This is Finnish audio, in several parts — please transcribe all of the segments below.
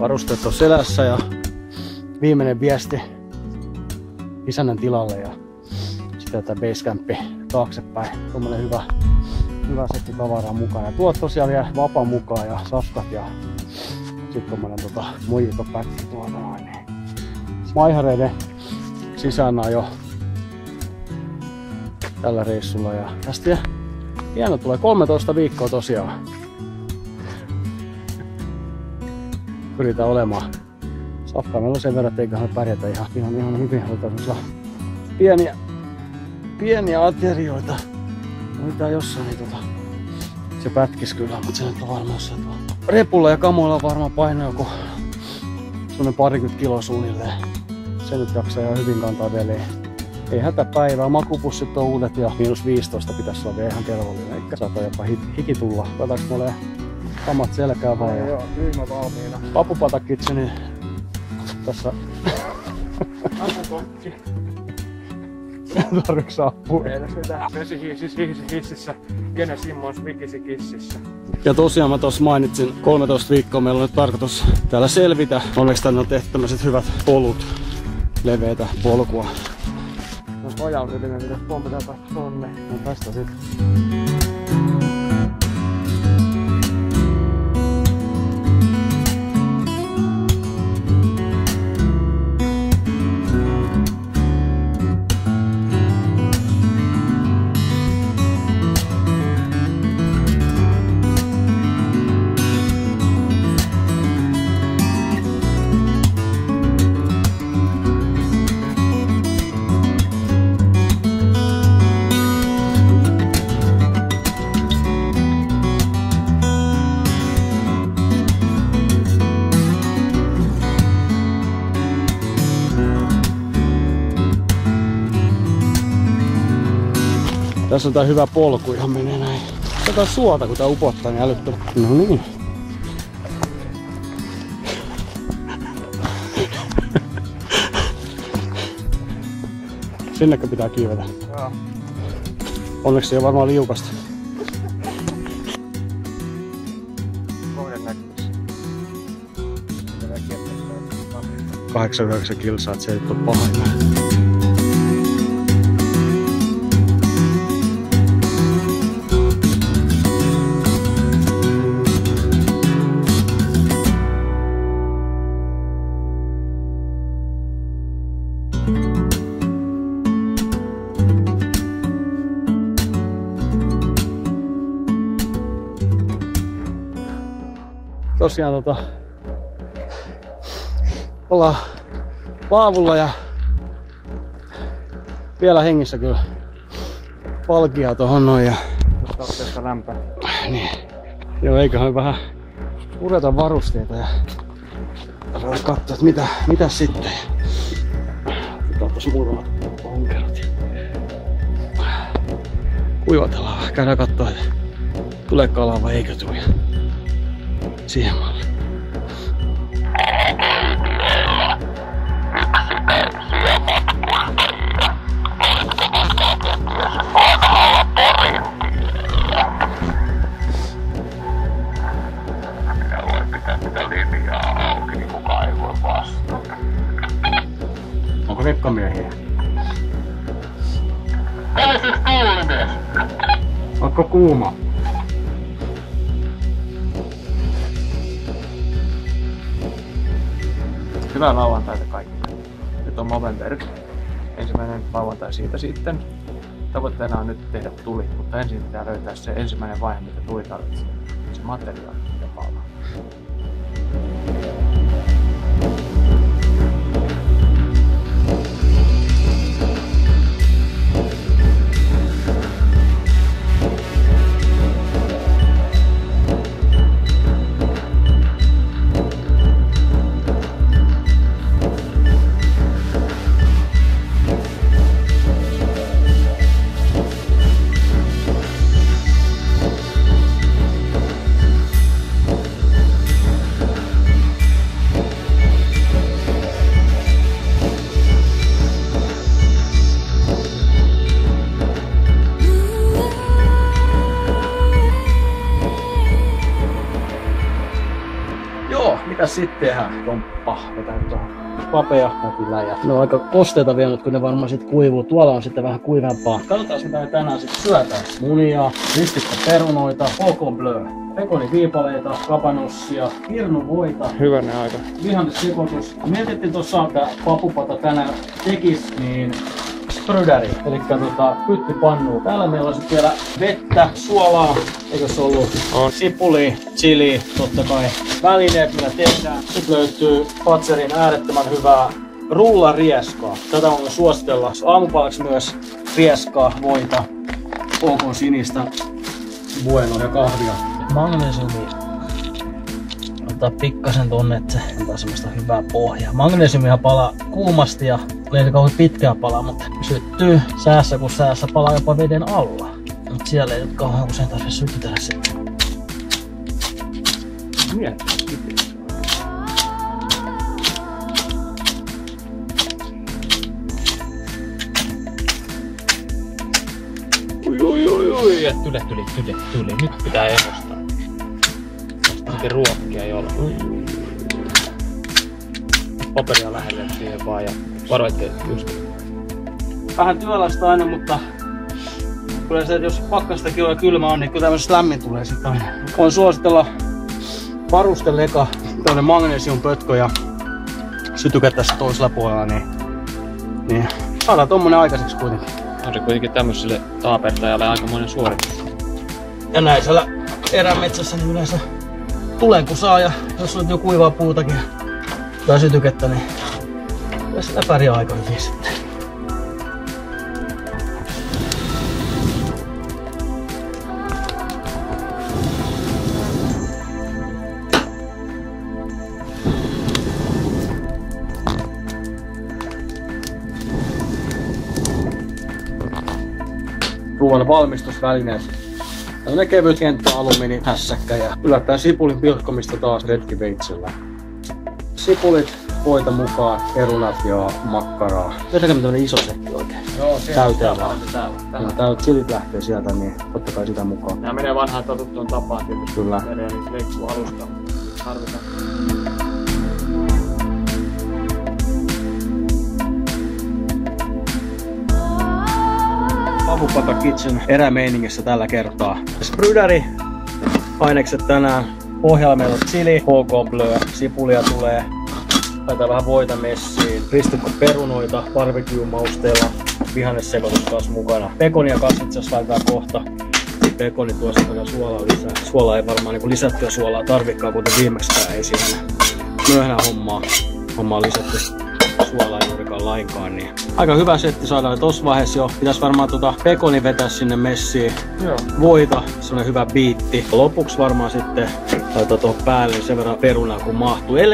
Varusteet on selässä ja viimeinen viesti isännän tilalle ja sitten tätä basecampi taaksepäin. Tuommoinen hyvä setti tavaraa mukaan. Ja tuot tosiaan vielä vapa mukaan ja safkat ja sitten tuommoinen mojito-päkki tuolta noin. Niin. Maihareiden sisäänajo tällä reissulla ja tästä hieno tulee 13 viikkoa tosiaan. Pyritään olemaan. Safkaa meillä on sen verran, että eiköhän pärjätä ihan hyvin. Otetaan pieniä aterioita. Mitä jossain niin se pätkis kyllä, mutta se nyt on varmaan jossain tuolla. Repulla ja kamoilla on varmaan paino joku semmonen 20 kiloa suunnilleen. Se nyt jaksaa ihan hyvin kantaa veliin. Ei hätäpäivää, makupussit on uudet ja -15 pitäisi olla vielä ihan kelvollinen. Eikä saattaa jopa hiki tulla. Laitaanko mulle kamat selkää vai? Joo, ryhmä valmiina. Papupatakitseni tässä. Apukokki. Tarviks apua? Meillä sitä hississä. Gene Simmons vikisi kississä. Ja tosiaan mä tuossa mainitsin 13 viikkoa meillä on nyt tarkoitus täällä selvitä. Onneksi tänne on tehty tämmöiset hyvät polut. Leveitä polkua. No pojautuminen pitäis pompata tonne. No tästä sit. Tässä on tää hyvä polku, ihan menee näin. Tätä suota kun tää upottaa niin älyttömän. No niin. Sinnekö pitää kiivetä? Joo. Onneksi ei ole varmaan liukasta. Kohden näkyvissä. 8-9 kilsaa, et se ei oo paha enää. Tosiaan ollaan Paavulla ja vielä hengissä kyllä palkia tohon noin ja Tästä lämpää. niin. Joo, eiköhän vähän pureta varusteita ja katsoa, että mitä sitten. Otetaan tossa muutamat ponkerot. Kuivatellaan, käydään katsoa, että tulee kalaa vai eikö tule. Siihen malliin. Onko rekkamiehiä? Tällaiseksi tuulimies! Onko kuuma? Hyvää lauantaita kaikille. Nyt on Movember. Ensimmäinen lauantai siitä sitten. Tavoitteena on nyt tehdä tuli, mutta ensin pitää löytää se ensimmäinen vaihe, mitä tuli tarvitsee. Se materiaali ja palaa. Mitä sitten tehdään, Tomppa? Vetään tuohon papea läjät. Ne on aika kosteita vielä nyt, kun ne varmaan sit kuivuu. Tuolla on sitten vähän kuivempaa. Katsotaan mitä me tänään sitten syötään. Munia, ristikkoperunoita, Faucon Bleu, pekoniviipaleita, kapanussia, kirnuvoita. Hyvänen aika. Vihannessekoitus. Mietittiin tuossa, että Papupata tänään tekis, niin spryderi, eli pyttipannu. Täällä meillä on sitten vielä vettä, suolaa, eikö se ollut? On. Sipuli, chili, totta kai. Välineet millä tehdään. Sitten löytyy Fazerin äärettömän hyvää rullarieskaa. Tätä voin suositella. Aamupalaksi myös rieskaa, voita, Faucon sinistä, bueno ja kahvia. Magnesiumi. Ottaa pikkasen tonne, että se antaa semmoista hyvää pohjaa. Magnesiumihan palaa kuumasti ja ei kauhean pitkään palaa, mutta syttyy säässä kun säässä palaa jopa veden alla. Mutta siellä ei nyt kauhean usein tarvitse sytytellä sitten. Ui. Ja tule. Nyt pitää erostaa. Sitten ruokkia jollain. Paperia lähelle siihen vaan ja varoitte just. Vähän työlästä aina, mutta kyllä se, että jos pakkastakin on kylmä on, niin kyllä tämmöisessä lämmin tulee sitten aina. Voin suositella varustelle eka tämmönen magnesiumpötkö ja sytyke tässä toisella puolella, niin saadaan tommonen aikaiseksi kuitenkin. On se kuitenkin tämmöiselle taapertajalle aikamoinen suoritus. Ja näisellä erämetsässä niin yleensä tulen kun saa ja jos on jo kuivaa puutakin tai sytykettä, niin kyllä sitä pärjää aika hyvin sitten. Ruoan valmistusvälineet. Tällainen kevyt kenttäalumiinihässäkkä ja yllättäen sipulin pilkkomista taas retkiveitsellä. Sipulit, voita mukaan, perunat ja makkaraa. Vedäkö me tämmönen iso sekki oikein? Joo, täyteen vaan. Täällä. Tää chilit lähtee sieltä, niin totta kai sitä mukaan. Nää menee vanhaan totuttuun tapaan tietysti. Kyllä. Menee niitä leikkuu alusta. Harvitaan. Papupata Kitchen erämeiningissä tällä kertaa. Spryderi, ainekset tänään. Pohjalla meillä on chili, Faucon Bleu, sipulia tulee. Laitetaan vähän voita messiin. Ristikkoperunoita barbecue-mausteella. Vihannessekoitus taas mukana. Pekonia kanssa itse asiassa laitetaan kohta. Pekoni tuossa vielä suolaa lisää. Suolaa ei varmaan niin lisättyä suolaa tarvikaan, kuten viimeksi ei siihen myöhänä hommaa lisätty suolaa juurikaan lainkaan, niin aika hyvä setti saadaan tossa vaiheessa jo. Pitäis varmaan pekoni vetää sinne messiin. Joo. Voita, semmonen hyvä biitti. Lopuksi varmaan sitten laittaa tuohon päälle sen verran perunaa kun mahtuu. Ei,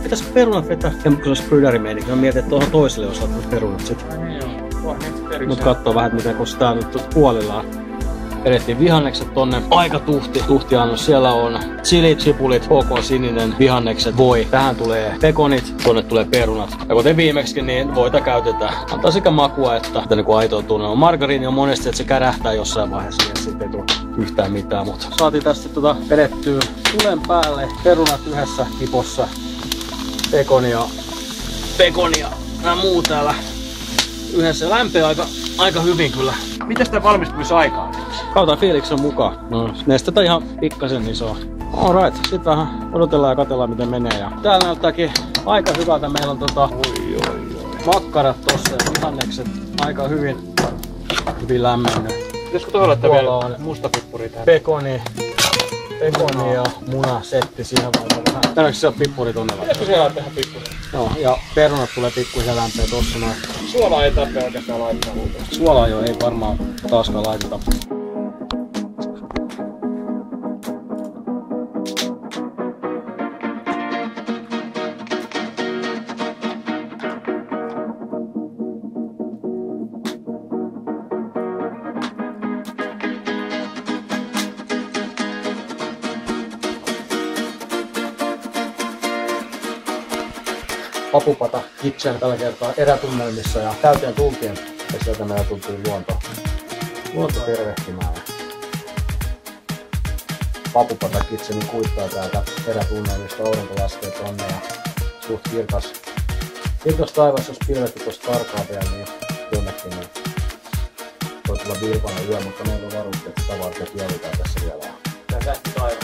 pitäisikö perunat vetää? Ja kun se on spryderi meininki, mä mietin, että tuohon toiselle osaat perunat sit. Mut kattoo vähän, miten kun tää nyt puolillaan. Vedettiin vihannekset tonne. Aika tuhtiannos. Siellä on chilit, sipulit, Faucon sininen, vihannekset, voi. Tähän tulee pekonit, tonne tulee perunat. Ja kuten viimeksikin, niin voita käytetään. Antaa sekä makua että niinku aitoa tunnelmaa. Margariini on monesti, että se kärähtää jossain vaiheessa, niin sitten ei tule yhtään mitään. Mutta saatiin tästä vedettyä tulen päälle. Perunat yhdessä kipossa. Pekonia. Nää muu täällä yhdessä. Lämpöä aika hyvin kyllä. Mitäs tää valmistumisaikaa? Kautaan fiiliksen mukaan. No, nestetään ihan pikkasen niin se on. Alright, sit vähän odotellaan ja katsellaan miten menee. Ja täällä näyttääkin aika hyvältä. Meillä on makkarat tossa ja vihannekset aika hyvin lämmennyt. Pitäisikö tuohon laittaa vielä mustapippuri tähän? Pekoni ja munasetti siihen vaan vähän. Tänäänkö siellä pippuri tonne laittaa? Pitäisikö siellä tehdä pippuri? Joo, ja perunat tulee pikkuisen lämpeä tossa noin. Suolaa ei tarvitse oikeastaan laittaa. Suolaa jo ei varmaan taaskaan laiteta. Papupata Kitchen tällä kertaa erätunnelmissa ja täyteen tultien. Ja sieltä meillä tultiin luonto tervehtimään. papupatakitseni kuittaa täältä erätunnelmista, aurinko laskee tonne ja suht kirkas taivas, jos pilvet tuosta karkaa vielä, niin jonnekin niin voi tulla vilkana yö, mutta meillä on varusteet sitä varten, että jäädään tässä vielä. Tää sähkö taivas.